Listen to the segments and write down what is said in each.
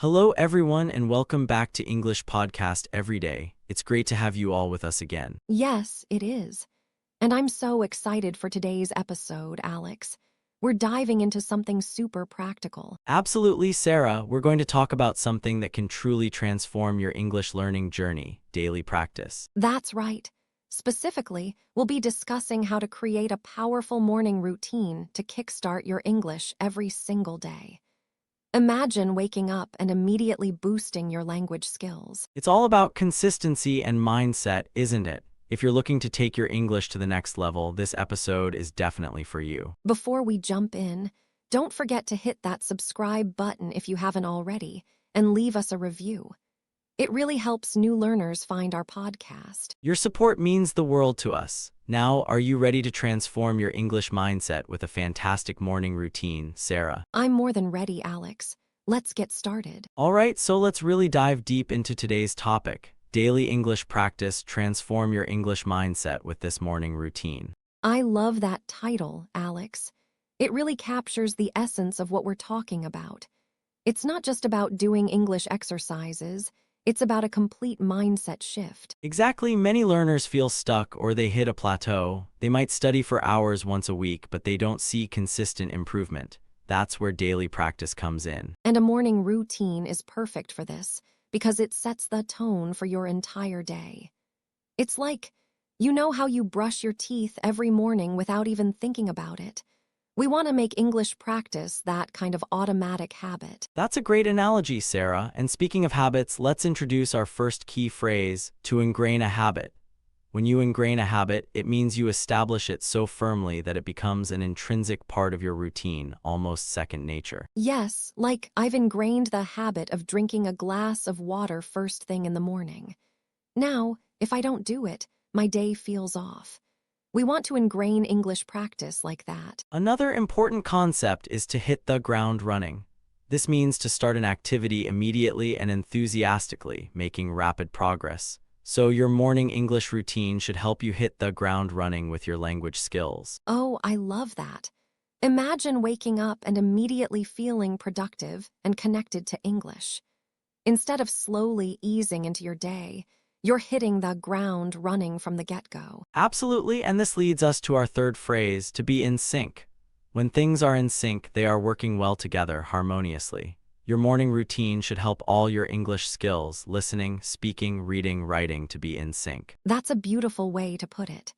Hello, everyone, and welcome back to English Podcast Every Day. It's great to have you all with us again. Yes, it is. And I'm so excited for today's episode, Alex. We're diving into something super practical. Absolutely, Sarah, we're going to talk about something that can truly transform your English learning journey, daily practice. That's right. Specifically, we'll be discussing how to create a powerful morning routine to kickstart your English every single day. Imagine waking up and immediately boosting your language skills. It's all about consistency and mindset, isn't it? If you're looking to take your English to the next level, this episode is definitely for you. Before we jump in, don't forget to hit that subscribe button if you haven't already, and leave us a review. It really helps new learners find our podcast. Your support means the world to us. Now, are you ready to transform your English mindset with a fantastic morning routine, Sarah? I'm more than ready, Alex. Let's get started. All right, so let's really dive deep into today's topic. Daily English practice, transform your English mindset with this morning routine. I love that title, Alex. It really captures the essence of what we're talking about. It's not just about doing English exercises. It's about a complete mindset shift. Exactly, many learners feel stuck or they hit a plateau. They might study for hours once a week, but they don't see consistent improvement. That's where daily practice comes in. And a morning routine is perfect for this because it sets the tone for your entire day. It's like, you know how you brush your teeth every morning without even thinking about it. We want to make English practice that kind of automatic habit. That's a great analogy, Sarah. And speaking of habits, let's introduce our first key phrase, to ingrain a habit. When you ingrain a habit, it means you establish it so firmly that it becomes an intrinsic part of your routine, almost second nature. Yes, like I've ingrained the habit of drinking a glass of water first thing in the morning. Now, if I don't do it, my day feels off. We want to ingrain English practice like that. Another important concept is to hit the ground running. This means to start an activity immediately and enthusiastically, making rapid progress. So your morning English routine should help you hit the ground running with your language skills. Oh, I love that. Imagine waking up and immediately feeling productive and connected to English. Instead of slowly easing into your day, you're hitting the ground running from the get-go. Absolutely, and this leads us to our third phrase, to be in sync. When things are in sync, they are working well together harmoniously. Your morning routine should help all your English skills, listening, speaking, reading, writing, to be in sync. That's a beautiful way to put it.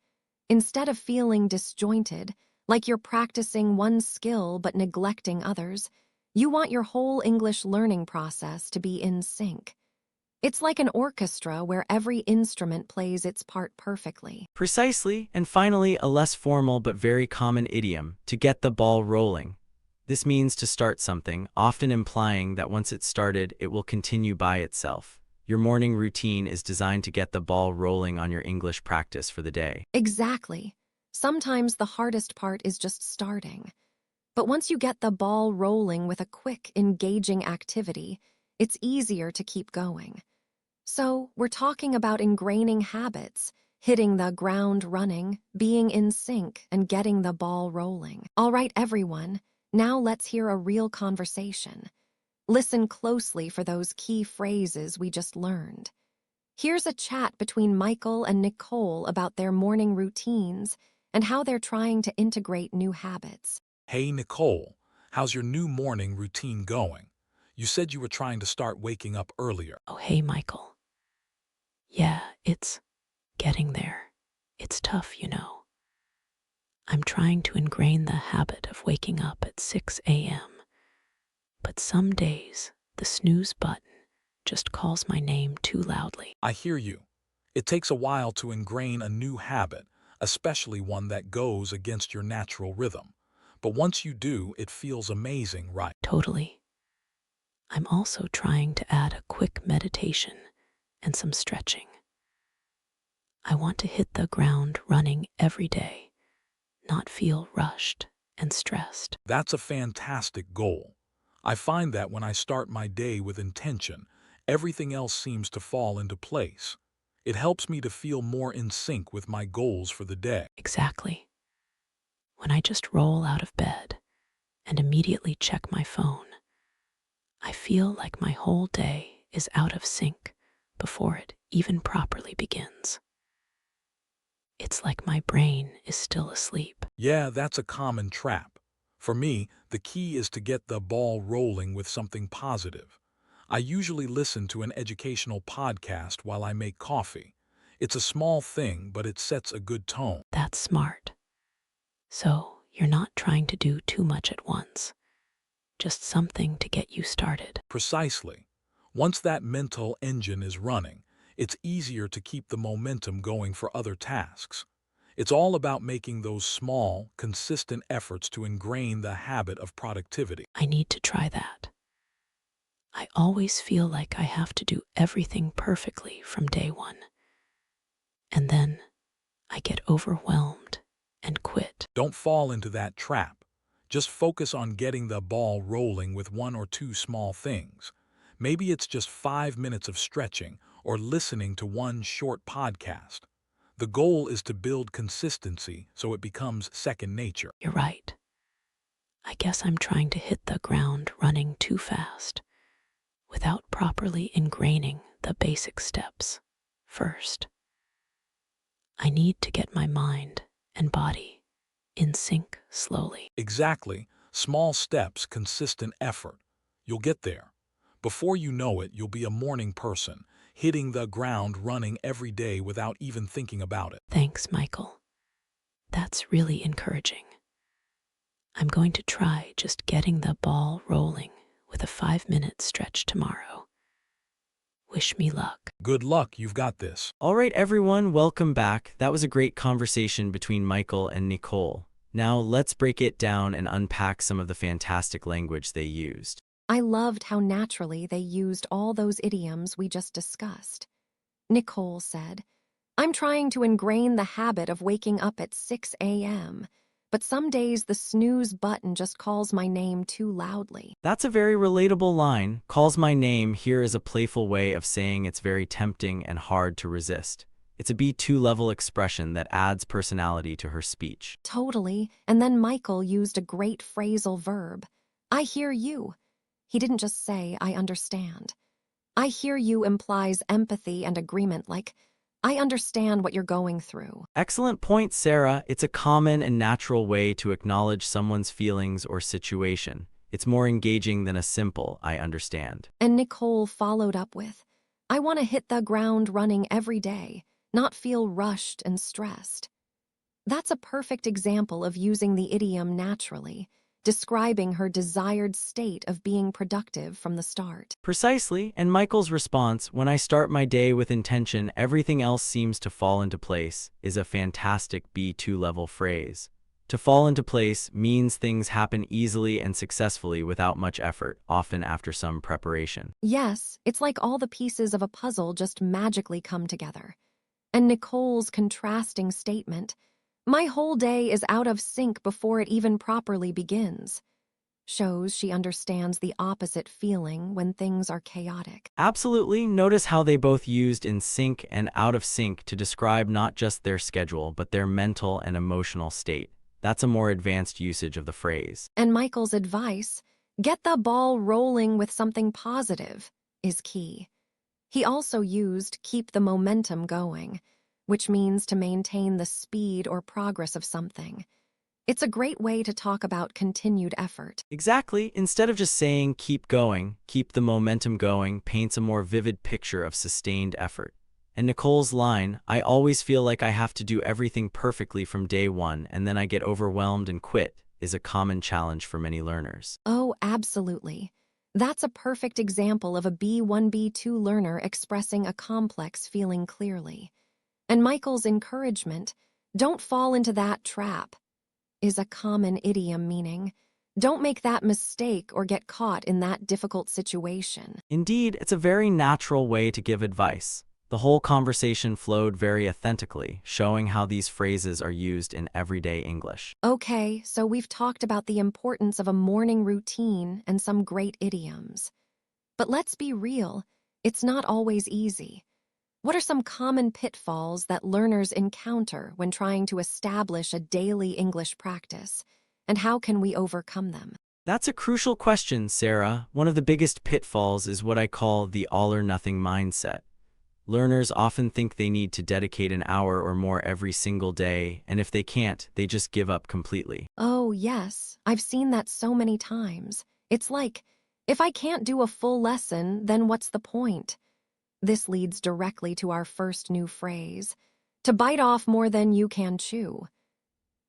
Instead of feeling disjointed, like you're practicing one skill but neglecting others, you want your whole English learning process to be in sync. It's like an orchestra where every instrument plays its part perfectly. Precisely, and finally, a less formal but very common idiom, to get the ball rolling. This means to start something, often implying that once it's started, it will continue by itself. Your morning routine is designed to get the ball rolling on your English practice for the day. Exactly. Sometimes the hardest part is just starting. But once you get the ball rolling with a quick, engaging activity, it's easier to keep going. So, we're talking about ingraining habits, hitting the ground running, being in sync, and getting the ball rolling. All right, everyone, now let's hear a real conversation. Listen closely for those key phrases we just learned. Here's a chat between Michael and Nicole about their morning routines and how they're trying to integrate new habits. Hey, Nicole, how's your new morning routine going? You said you were trying to start waking up earlier. Oh, hey, Michael. Yeah, it's getting there. It's tough, you know. I'm trying to ingrain the habit of waking up at 6 a.m. But some days, the snooze button just calls my name too loudly. I hear you. It takes a while to ingrain a new habit, especially one that goes against your natural rhythm. But once you do, it feels amazing, right? Totally. I'm also trying to add a quick meditation and some stretching. I want to hit the ground running every day, not feel rushed and stressed. That's a fantastic goal. I find that when I start my day with intention, everything else seems to fall into place. It helps me to feel more in sync with my goals for the day. Exactly. When I just roll out of bed and immediately check my phone, I feel like my whole day is out of sync before it even properly begins. It's like my brain is still asleep. Yeah, that's a common trap. For me, the key is to get the ball rolling with something positive. I usually listen to an educational podcast while I make coffee. It's a small thing, but it sets a good tone. That's smart. So you're not trying to do too much at once, just something to get you started. Precisely. Once that mental engine is running, it's easier to keep the momentum going for other tasks. It's all about making those small, consistent efforts to ingrain the habit of productivity. I need to try that. I always feel like I have to do everything perfectly from day one. And then I get overwhelmed and quit. Don't fall into that trap. Just focus on getting the ball rolling with one or two small things. Maybe it's just 5 minutes of stretching or listening to one short podcast. The goal is to build consistency so it becomes second nature. You're right. I guess I'm trying to hit the ground running too fast without properly ingraining the basic steps first. I need to get my mind and body in sync slowly. Exactly. Small steps, consistent effort. You'll get there. Before you know it, you'll be a morning person, hitting the ground running every day without even thinking about it. Thanks, Michael. That's really encouraging. I'm going to try just getting the ball rolling with a 5-minute stretch tomorrow. Wish me luck. Good luck, you've got this. All right, everyone, welcome back. That was a great conversation between Michael and Nicole. Now let's break it down and unpack some of the fantastic language they used. I loved how naturally they used all those idioms we just discussed. Nicole said, "I'm trying to ingrain the habit of waking up at 6 a.m., but some days the snooze button just calls my name too loudly." That's a very relatable line. Calls my name here is a playful way of saying it's very tempting and hard to resist. It's a B2 level expression that adds personality to her speech. Totally. And then Michael used a great phrasal verb. I hear you. He didn't just say, I understand. I hear you implies empathy and agreement, like, I understand what you're going through. Excellent point, Sarah. It's a common and natural way to acknowledge someone's feelings or situation. It's more engaging than a simple, I understand. And Nicole followed up with, I want to hit the ground running every day, not feel rushed and stressed. That's a perfect example of using the idiom naturally, describing her desired state of being productive from the start. Precisely, and Michael's response, when I start my day with intention, everything else seems to fall into place, is a fantastic B2 level phrase. To fall into place means things happen easily and successfully without much effort, often after some preparation. Yes, it's like all the pieces of a puzzle just magically come together. And Nicole's contrasting statement, my whole day is out of sync before it even properly begins, shows she understands the opposite feeling when things are chaotic. Absolutely. Notice how they both used in sync and out of sync to describe not just their schedule, but their mental and emotional state. That's a more advanced usage of the phrase. And Michael's advice, get the ball rolling with something positive, is key. He also used keep the momentum going, which means to maintain the speed or progress of something. It's a great way to talk about continued effort. Exactly. Instead of just saying keep going, keep the momentum going paints a more vivid picture of sustained effort. And Nicole's line, I always feel like I have to do everything perfectly from day one and then I get overwhelmed and quit, is a common challenge for many learners. Oh, absolutely. That's a perfect example of a B1, B2 learner expressing a complex feeling clearly. And Michael's encouragement, don't fall into that trap, is a common idiom meaning, don't make that mistake or get caught in that difficult situation. Indeed, it's a very natural way to give advice. The whole conversation flowed very authentically, showing how these phrases are used in everyday English. Okay, so we've talked about the importance of a morning routine and some great idioms. But let's be real, it's not always easy. What are some common pitfalls that learners encounter when trying to establish a daily English practice, and how can we overcome them? That's a crucial question, Sarah. One of the biggest pitfalls is what I call the all-or-nothing mindset. Learners often think they need to dedicate an hour or more every single day, and if they can't, they just give up completely. Oh, yes, I've seen that so many times. It's like, if I can't do a full lesson, then what's the point? This leads directly to our first new phrase, to bite off more than you can chew.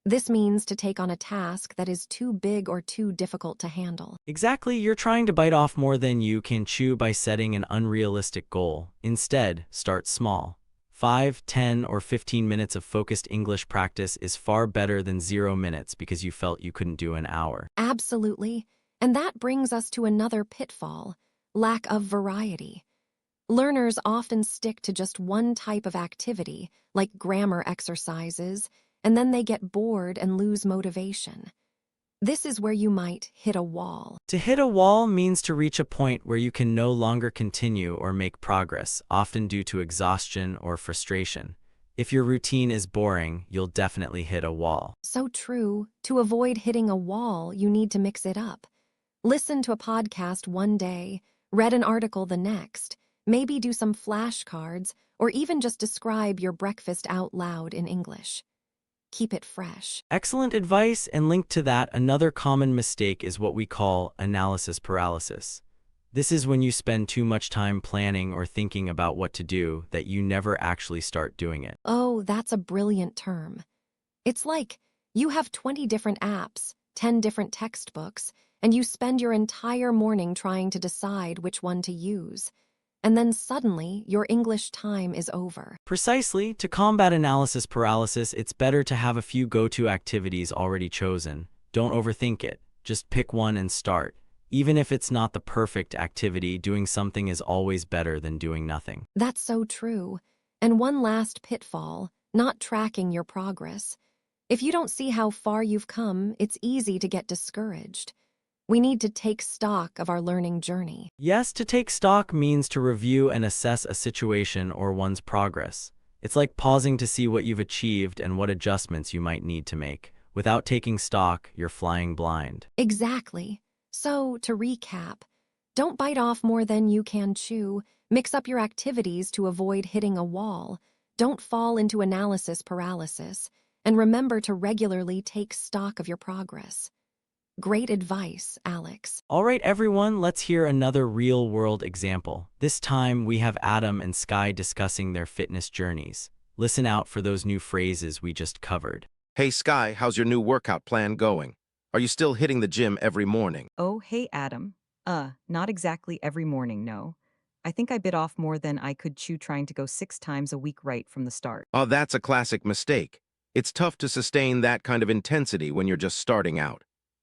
This means to take on a task that is too big or too difficult to handle. Exactly, you're trying to bite off more than you can chew by setting an unrealistic goal. Instead, start small. 5, 10, or 15 minutes of focused English practice is far better than 0 minutes because you felt you couldn't do an hour. Absolutely. And that brings us to another pitfall, lack of variety. Learners often stick to just one type of activity, like grammar exercises, and then they get bored and lose motivation. This is where you might hit a wall. To hit a wall means to reach a point where you can no longer continue or make progress, often due to exhaustion or frustration. If your routine is boring, you'll definitely hit a wall. So true. To avoid hitting a wall, you need to mix it up. Listen to a podcast one day, read an article the next, maybe do some flashcards, or even just describe your breakfast out loud in English. Keep it fresh. Excellent advice, and linked to that, another common mistake is what we call analysis paralysis. This is when you spend too much time planning or thinking about what to do that you never actually start doing it. Oh, that's a brilliant term. It's like you have 20 different apps, 10 different textbooks, and you spend your entire morning trying to decide which one to use. And then suddenly, your English time is over. Precisely, to combat analysis paralysis, it's better to have a few go-to activities already chosen. Don't overthink it. Just pick one and start. Even if it's not the perfect activity, doing something is always better than doing nothing. That's so true. And one last pitfall, not tracking your progress. If you don't see how far you've come, it's easy to get discouraged. We need to take stock of our learning journey. Yes, to take stock means to review and assess a situation or one's progress. It's like pausing to see what you've achieved and what adjustments you might need to make. Without taking stock, you're flying blind. Exactly. So, to recap, don't bite off more than you can chew. Mix up your activities to avoid hitting a wall. Don't fall into analysis paralysis. And remember to regularly take stock of your progress. Great advice, Alex. All right, everyone, let's hear another real-world example. This time, we have Adam and Sky discussing their fitness journeys. Listen out for those new phrases we just covered. Hey Sky, how's your new workout plan going? Are you still hitting the gym every morning? Oh, hey, Adam. Not exactly every morning, no. I think I bit off more than I could chew trying to go 6 times a week right from the start. Oh, that's a classic mistake. It's tough to sustain that kind of intensity when you're just starting out.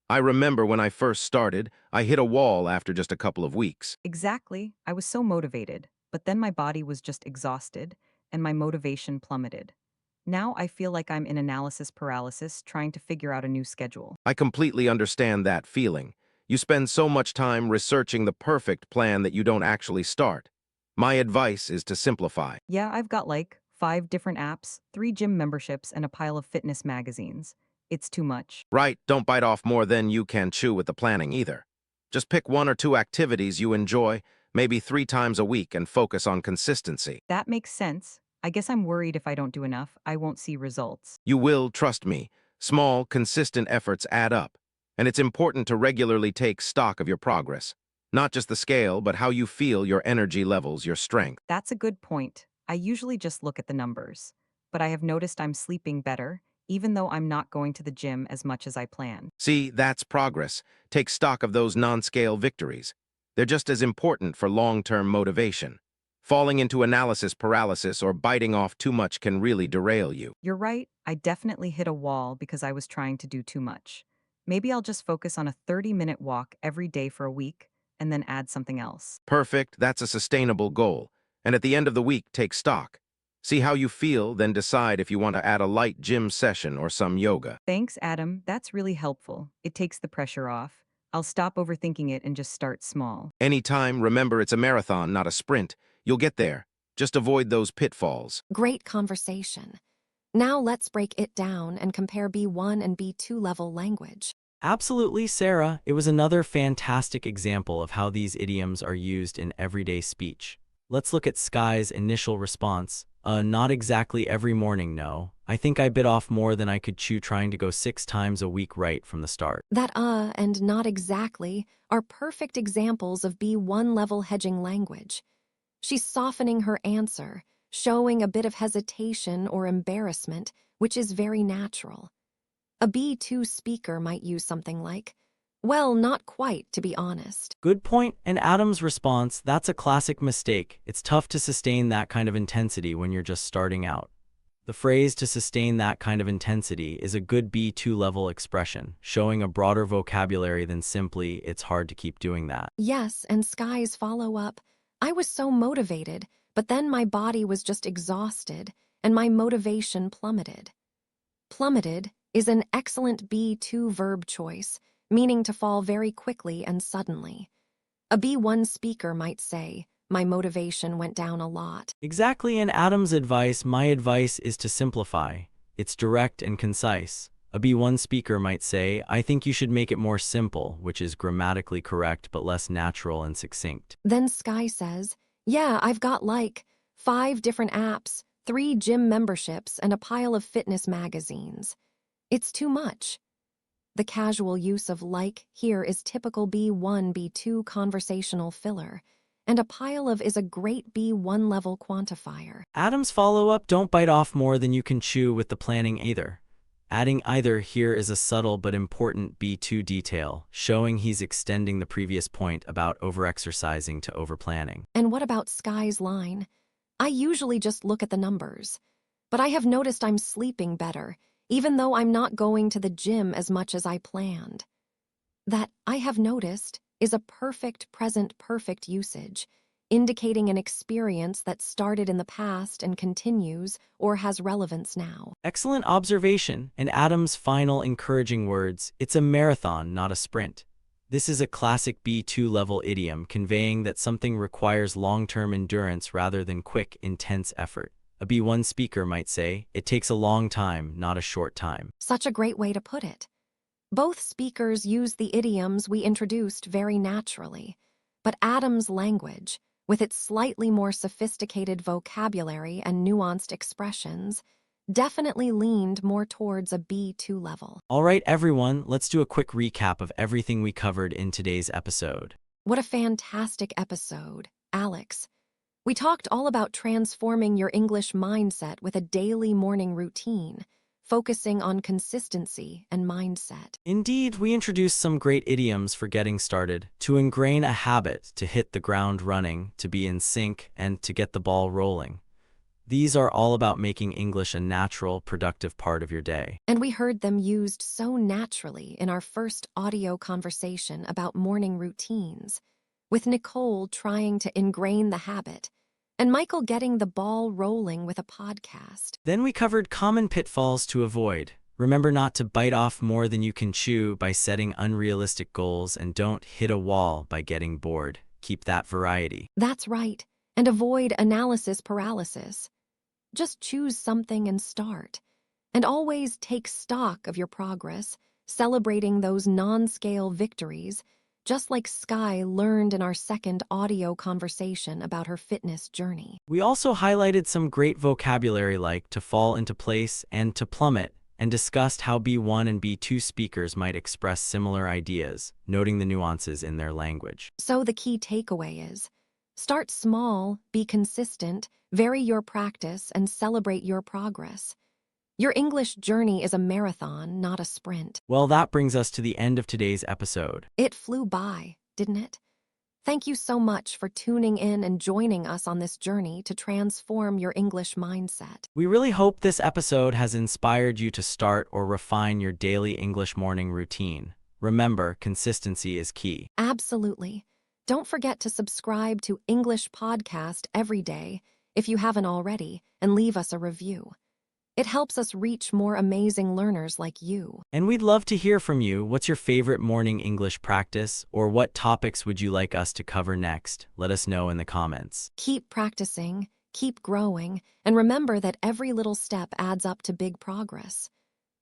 I remember when I first started, I hit a wall after just a couple of weeks. Exactly. I was so motivated, but then my body was just exhausted, and my motivation plummeted. Now I feel like I'm in analysis paralysis trying to figure out a new schedule. I completely understand that feeling. You spend so much time researching the perfect plan that you don't actually start. My advice is to simplify. Yeah, I've got like 5 different apps, 3 gym memberships, and a pile of fitness magazines. It's too much. Right, don't bite off more than you can chew with the planning either. Just pick 1 or 2 activities you enjoy, maybe 3 times a week, and focus on consistency. That makes sense. I guess I'm worried if I don't do enough, I won't see results. You will, trust me. Small, consistent efforts add up, and it's important to regularly take stock of your progress. Not just the scale, but how you feel, your energy levels, your strength. That's a good point. I usually just look at the numbers, but I have noticed I'm sleeping better, even though I'm not going to the gym as much as I planned. See, that's progress. Take stock of those non-scale victories. They're just as important for long-term motivation. Falling into analysis paralysis or biting off too much can really derail you. You're right, I definitely hit a wall because I was trying to do too much. Maybe I'll just focus on a 30-minute walk every day for a week and then add something else. Perfect, that's a sustainable goal. And at the end of the week, take stock. See how you feel, then decide if you want to add a light gym session or some yoga. Thanks, Adam. That's really helpful. It takes the pressure off. I'll stop overthinking it and just start small. Anytime, remember it's a marathon, not a sprint. You'll get there. Just avoid those pitfalls. Great conversation. Now let's break it down and compare B1 and B2 level language. Absolutely, Sarah. It was another fantastic example of how these idioms are used in everyday speech. Let's look at Sky's initial response. Not exactly every morning, no. I think I bit off more than I could chew trying to go 6 times a week right from the start. That and not exactly are perfect examples of B1 level hedging language. She's softening her answer, showing a bit of hesitation or embarrassment, which is very natural. A B2 speaker might use something like, well, not quite, to be honest. Good point. And Adam's response, that's a classic mistake. It's tough to sustain that kind of intensity when you're just starting out. The phrase to sustain that kind of intensity is a good B2 level expression, showing a broader vocabulary than simply it's hard to keep doing that. Yes, and Sky's follow-up, I was so motivated, but then my body was just exhausted, and my motivation plummeted. Plummeted is an excellent B2 verb choice, meaning to fall very quickly and suddenly. A B1 speaker might say, my motivation went down a lot. Exactly, and Adam's advice, my advice is to simplify. It's direct and concise. A B1 speaker might say, I think you should make it more simple, which is grammatically correct but less natural and succinct. Then Sky says, yeah, I've got like 5 different apps, 3 gym memberships, and a pile of fitness magazines. It's too much. The casual use of like here is typical B1, B2 conversational filler, and a pile of is a great B1 level quantifier. Adam's follow-up, don't bite off more than you can chew with the planning either. Adding either here is a subtle but important B2 detail, showing he's extending the previous point about overexercising to overplanning. And what about Sky's line? I usually just look at the numbers, but I have noticed I'm sleeping better, even though I'm not going to the gym as much as I planned. That I have noticed is a perfect present perfect usage, indicating an experience that started in the past and continues or has relevance now. Excellent observation, and Adam's final encouraging words, it's a marathon, not a sprint. This is a classic B2 level idiom conveying that something requires long-term endurance rather than quick, intense effort. A B1 speaker might say, it takes a long time, not a short time. Such a great way to put it. Both speakers use the idioms we introduced very naturally, but Adam's language, with its slightly more sophisticated vocabulary and nuanced expressions, definitely leaned more towards a B2 level. All right, everyone, let's do a quick recap of everything we covered in today's episode. What a fantastic episode, Alex. We talked all about transforming your English mindset with a daily morning routine, focusing on consistency and mindset. Indeed, we introduced some great idioms for getting started, to ingrain a habit, to hit the ground running, to be in sync, and to get the ball rolling. These are all about making English a natural, productive part of your day. And we heard them used so naturally in our first audio conversation about morning routines, with Nicole trying to ingrain the habit, and Michael getting the ball rolling with a podcast. Then we covered common pitfalls to avoid. Remember not to bite off more than you can chew by setting unrealistic goals, and don't hit a wall by getting bored. Keep that variety. That's right, and avoid analysis paralysis. Just choose something and start. And always take stock of your progress, celebrating those non-scale victories, just like Sky learned in our second audio conversation about her fitness journey. We also highlighted some great vocabulary like to fall into place and to plummet, and discussed how B1 and B2 speakers might express similar ideas, noting the nuances in their language. So the key takeaway is, start small, be consistent, vary your practice, and celebrate your progress. Your English journey is a marathon, not a sprint. Well, that brings us to the end of today's episode. It flew by, didn't it? Thank you so much for tuning in and joining us on this journey to transform your English mindset. We really hope this episode has inspired you to start or refine your daily English morning routine. Remember, consistency is key. Absolutely. Don't forget to subscribe to English Podcast every day if you haven't already, and leave us a review. It helps us reach more amazing learners like you. And we'd love to hear from you. What's your favorite morning English practice, or what topics would you like us to cover next? Let us know in the comments. Keep practicing, keep growing, and remember that every little step adds up to big progress.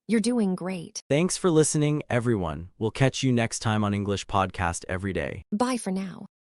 You're doing great. Thanks for listening, everyone. We'll catch you next time on English Podcast Every Day. Bye for now.